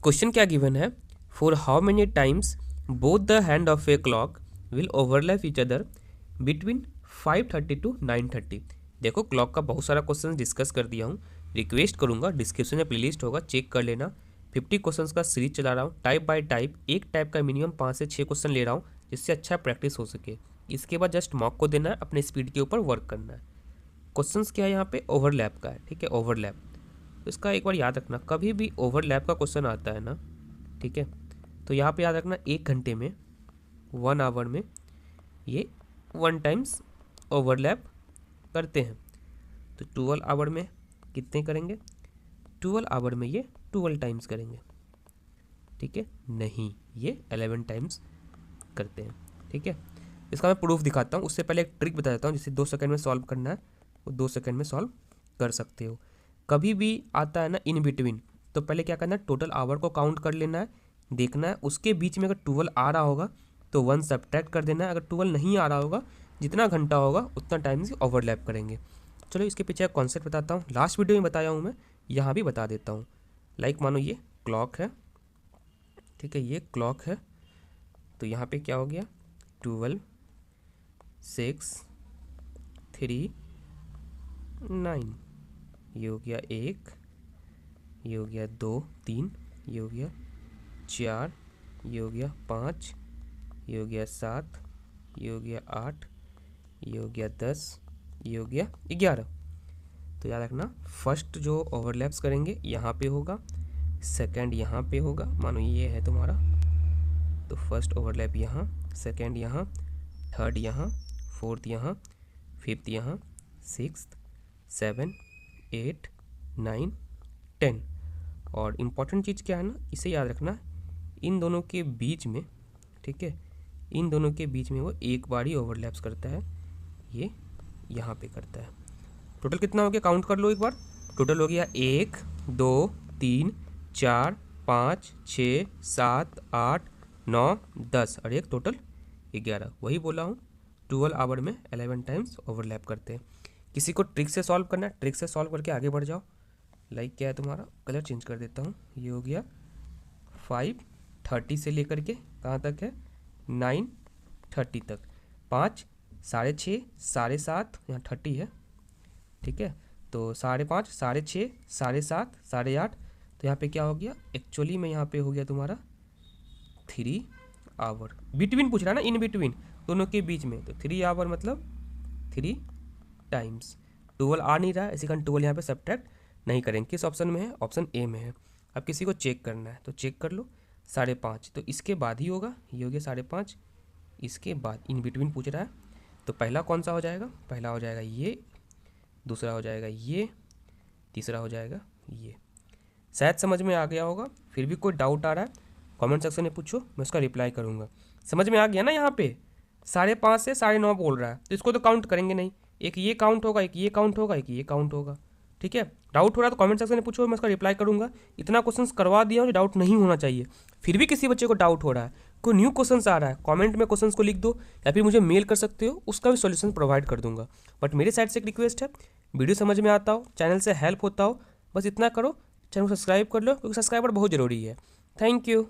Question क्या given है, for how many times both the hand of a clock will overlap each other between 5:30 to 9:30। देखो clock का बहुत सारा question discuss कर दिया हूँ, रिक्वेस्ट करूँगा डिस्क्रिप्शन में प्लेलिस्ट होगा, चेक कर लेना। 50 क्वेश्चंस का सीरीज चला रहा हूँ, टाइप बाय टाइप, एक टाइप का मिनिमम 5 से 6 क्वेश्चन ले रहा हूँ जिससे अच्छा प्रैक्टिस हो सके। इसके बाद जस्ट मॉक को देना है, अपने स्पीड के ऊपर वर्क करना है। क्वेश्चंस क्या है यहाँ पे, ओवरलैप का है, ठीक है, ओवरलैप। तो इसका एक बार याद रखना, कभी भी ओवरलैप का क्वेश्चन आता है ना, ठीक है, तो यहाँ पे याद रखना 1 घंटे में, 1 आवर में ये 1 टाइम्स ओवरलैप करते हैं। तो 12 आवर में कितने करेंगे, 12 आवर में ये 12 टाइम्स करेंगे, ठीक है, नहीं ये 11 टाइम्स करते हैं, ठीक है। इसका मैं प्रूफ दिखाता हूँ, उससे पहले एक ट्रिक बता देता हूँ जिसे 2 सेकंड में सॉल्व करना है, वो 2 सेकंड में सॉल्व कर सकते हो। कभी भी आता है ना इन बिटवीन, तो पहले क्या करना है, टोटल आवर को काउंट कर लेना है, देखना है उसके बीच में अगर 12 आ रहा होगा तो 1 सब्ट्रैक्ट कर देना है, अगर 12 नहीं आ रहा होगा, जितना घंटा होगा उतना टाइम से ओवरलैप करेंगे। चलो इसके पीछे कॉन्सेप्ट बताता हूँ, लास्ट वीडियो में बताया हूँ मैं, यहाँ भी बता देता हूँ। लाइक मानो ये क्लॉक है, ठीक है, ये क्लॉक है, तो यहाँ पे क्या हो गया, 12, 6, 3, 9, ये हो गया 1, ये हो गया 2, 3, ये हो गया 4, ये हो गया 5, ये हो गया 7, ये हो गया 8, ये हो गया 10, ये हो गया 11। तो याद रखना फर्स्ट जो ओवरलैप्स करेंगे यहाँ पे होगा, सेकंड यहाँ पे होगा, मानो ये है तुम्हारा, तो फर्स्ट ओवरलैप यहाँ, सेकंड यहाँ, थर्ड यहाँ, फोर्थ यहाँ, फिफ्थ यहाँ, सिक्स्थ, 7, 8, 9, 10। और इम्पॉर्टेंट चीज़ क्या है ना, इसे याद रखना, इन दोनों के बीच में, ठीक है, इन दोनों के बीच में वो एक बार ही ओवरलैप्स करता है, ये यहाँ पे करता है। टोटल कितना हो गया, काउंट कर लो एक बार, टोटल हो गया 1, 2, 3, 4, 5, 6, 7, 8, 9, 10 और एक टोटल 11। वही बोला हूँ 12 आवर में 11 टाइम्स ओवरलैप करते हैं। किसी को ट्रिक से सॉल्व करना है, ट्रिक से सॉल्व करके आगे बढ़ जाओ। लाइक क्या है तुम्हारा, कलर चेंज कर देता हूँ, ये हो गया 5:30 से लेकर के कहाँ तक है, 9:30 तक, 5, 6:30, 7:30, यहाँ 30 है, ठीक है, तो 5:30, 6:30, 7:30, 8:30, तो यहाँ पे क्या हो गया, एक्चुअली में यहाँ पे हो गया तुम्हारा 3 आवर। बिटवीन पूछ रहा है ना, इन बिटवीन दोनों के बीच में, तो 3 आवर मतलब 3 टाइम्स। 12 आ नहीं रहा है, इसी कारण 12 यहाँ पे सब्ट्रैक्ट नहीं करेंगे। किस ऑप्शन में है, ऑप्शन ए में है। अब किसी को चेक करना है तो चेक कर लो, 5:30 तो इसके बाद ही होगा, ये हो गया 5:30, इसके बाद इन बिटवीन पूछ रहा है, तो पहला कौन सा हो जाएगा, पहला हो जाएगा ये, दूसरा हो जाएगा ये, तीसरा हो जाएगा ये। शायद समझ में आ गया होगा, फिर भी कोई डाउट आ रहा है कमेंट सेक्शन में पूछो, मैं उसका रिप्लाई करूँगा। समझ में आ गया ना, यहाँ पे 5:30 से 9:30 बोल रहा है, तो इसको तो काउंट करेंगे नहीं, एक ये काउंट होगा, एक ये काउंट होगा, एक ये काउंट होगा, ठीक है। डाउट हो रहा है तो कमेंट सेक्शन में पूछो, मैं उसका रिप्लाई करूँगा। इतना क्वेश्चंस करवा दिया, मुझे डाउट नहीं होना चाहिए। फिर भी किसी बच्चे को डाउट हो रहा है, कोई न्यू क्वेश्चंस आ रहा है, कमेंट में क्वेश्चंस को लिख दो या फिर मुझे मेल कर सकते हो, उसका भी सॉल्यूशन प्रोवाइड कर दूंगा। बट मेरे साइड से एक रिक्वेस्ट है, वीडियो समझ में आता हो, चैनल से हेल्प होता हो, बस इतना करो, चैनल को सब्सक्राइब कर लो, क्योंकि सब्सक्राइबर बहुत ज़रूरी है। Thank you.